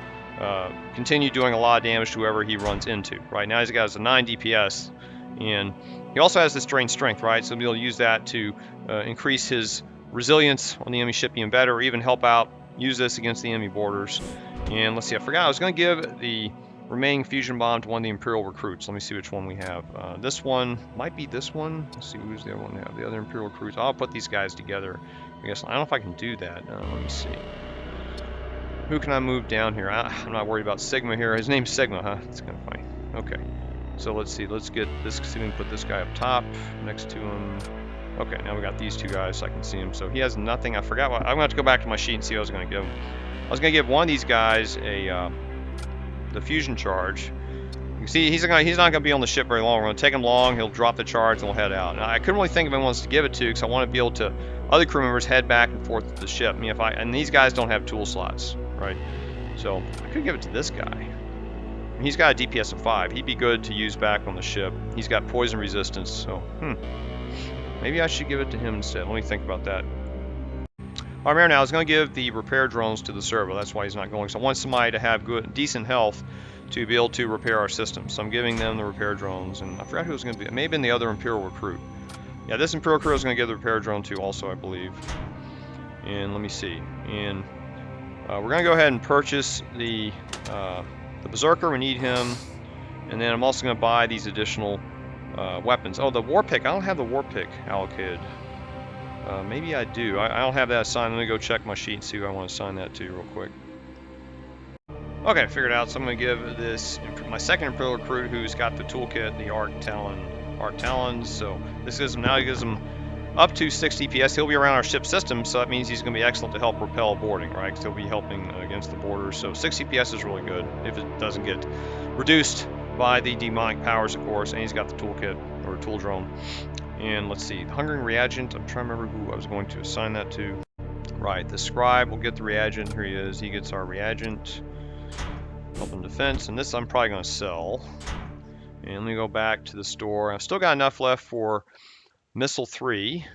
continue doing a lot of damage to whoever he runs into. Right now he's got a 9 DPS, and he also has this drained strength, right? So he'll be able to use that to increase his resilience on the enemy ship even better, or even help out, use this against the enemy borders. And let's see, I forgot, I was going to give the remaining fusion bomb to one of the Imperial recruits. Let me see which one we have. This one might be this one. Let's see, who's the other one we have? The other Imperial recruits. I'll put these guys together. I guess I don't know if I can do that. Let me see. Who can I move down here? I'm not worried about Sigma here. His name's Sigma, huh? That's kind of funny. Okay. So let's see. Let's get this. See if we can put this guy up top next to him. Okay, now we got these 2 guys so I can see him. So he has nothing. I forgot what. I'm going to have to go back to my sheet and see what I was going to give him. I was going to give one of these guys the fusion charge. You see, he's not going to be on the ship very long. We're going to take him long. He'll drop the charge and we'll head out. Now, I couldn't really think of anyone else to give it to, because I want to be able to other crew members head back and forth to the ship. I mean, and these guys don't have tool slots, right? So I could give it to this guy. I mean, he's got a DPS of 5. He'd be good to use back on the ship. He's got poison resistance, so maybe I should give it to him instead. Let me think about that. All right, now I was going to give the repair drones to the servo. That's why he's not going. So I want somebody to have decent health to be able to repair our system. So I'm giving them the repair drones, and I forgot who it was going to be. It may have been the other Imperial recruit. Yeah, this Imperial crew is going to give the repair drone to also, I believe. And let me see. And we're going to go ahead and purchase the Berserker. We need him. And then I'm also going to buy these additional weapons. Oh, the War Pick. I don't have the War Pick allocated. Maybe I do. I don't have that assigned. Let me go check my sheet and see who I want to assign that to real quick. Okay, figured out. So I'm going to give this my second Imperial recruit, who's got the toolkit, the Arc Talons. So this gives him up to 6 DPS. He'll be around our ship system, so that means he's going to be excellent to help repel boarding, right? Because he'll be helping against the borders. So 6 DPS is really good if it doesn't get reduced by the demonic powers, of course. And he's got the toolkit, or tool drone. And let's see, Hungering Reagent. I'm trying to remember who I was going to assign that to. Right, the Scribe will get the reagent. Here he is. He gets our reagent. Help in defense. And this I'm probably going to sell. And let me go back to the store. I've still got enough left for Missile 3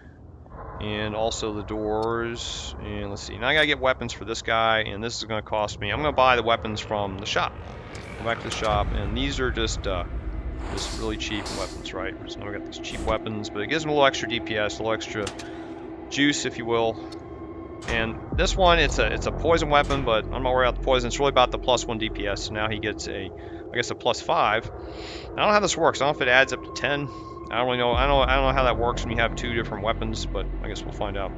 and also the doors. And let's see. Now I gotta get weapons for this guy, and this is gonna cost me. I'm gonna buy the weapons from the shop. Go back to the shop, and these are just really cheap weapons, right? So now we got these cheap weapons, but it gives them a little extra DPS, a little extra juice, if you will. And this one, it's a poison weapon, but I'm not worried about the poison. It's really about the +1 DPS. So now he gets I guess a +5. I don't know how this works. I don't know if it adds up to 10. I don't really know. I don't know how that works when you have 2 different weapons, but I guess we'll find out.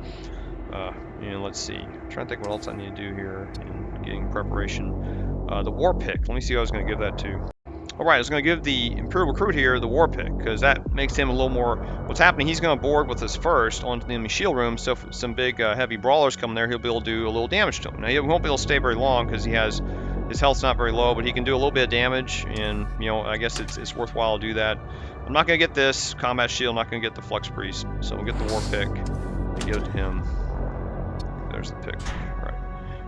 And let's see. I'm trying to think what else I need to do here in getting preparation. The war pick. Let me see who I was going to give that to. Alright, I was going to give the Imperial Recruit here the war pick, because that makes him a little more... What's happening, he's going to board with us first onto the enemy shield room, so if some big heavy brawlers come there, he'll be able to do a little damage to him. Now, he won't be able to stay very long, because his health's not very low, but he can do a little bit of damage, and, you know, I guess it's worthwhile to do that. I'm not going to get this combat shield, I'm not going to get the Flux Priest, so we'll get the war pick and give it to him. There's the pick. Right.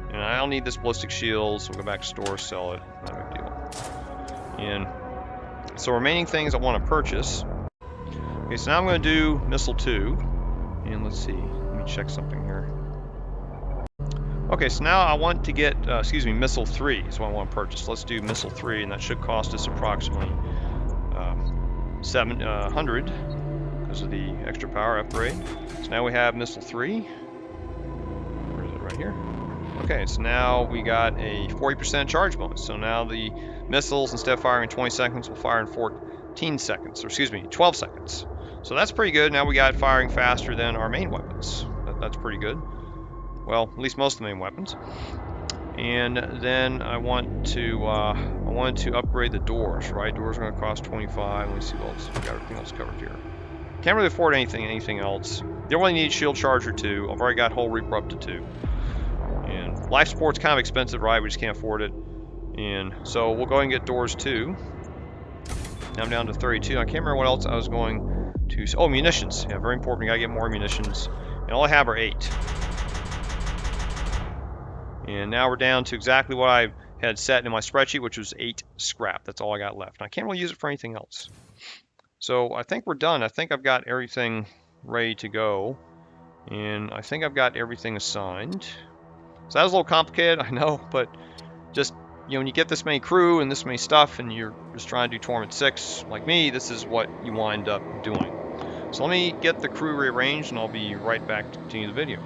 And I don't need this ballistic shield, so we'll go back to store, sell it, not a big deal. And so remaining things I want to purchase. Okay, so now I'm going to do Missile 2. And let's see, let me check something here. Okay, so now I want to get, Missile 3 is what I want to purchase. Let's do Missile 3, and that should cost us approximately 700 because of the extra power upgrade. So now we have Missile 3. Where is it? Right here. Okay, so now we got a 40% charge bonus. So now the missiles, instead of firing in 20 seconds, will fire in 14 seconds, or excuse me, 12 seconds. So that's pretty good. Now we got firing faster than our main weapons. That's pretty good. Well, at least most of the main weapons. And then I want to upgrade the doors, right? Doors are going to cost 25. Let me see what else. We got everything else covered here. Can't really afford anything else. They only need shield charger 2. I've already got Hull Reaper up to 2. And life support's kind of expensive, right? We just can't afford it. And so we'll go ahead and get doors 2. Now I'm down to 32. I can't remember what else I was going to... Oh, munitions. Yeah, very important. We gotta get more munitions. And all I have are 8. And now we're down to exactly what I had set in my spreadsheet, which was 8 scrap. That's all I got left. And I can't really use it for anything else. So I think we're done. I think I've got everything ready to go. And I think I've got everything assigned. So that was a little complicated, I know, but just, you know, when you get this many crew and this many stuff and you're just trying to do Torment 6 like me, this is what you wind up doing. So let me get the crew rearranged and I'll be right back to continue the video.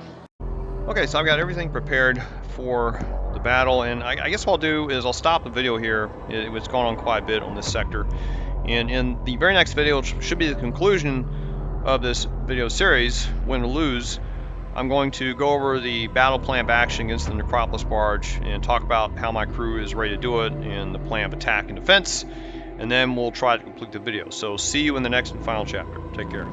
Okay, so I've got everything prepared for the battle, and I guess what I'll do is I'll stop the video here. It's gone on quite a bit on this sector. And in the very next video, which should be the conclusion of this video series, Win or Lose, I'm going to go over the battle plan of action against the Necropolis Barge and talk about how my crew is ready to do it and the plan of attack and defense, and then we'll try to complete the video. So see you in the next and final chapter. Take care.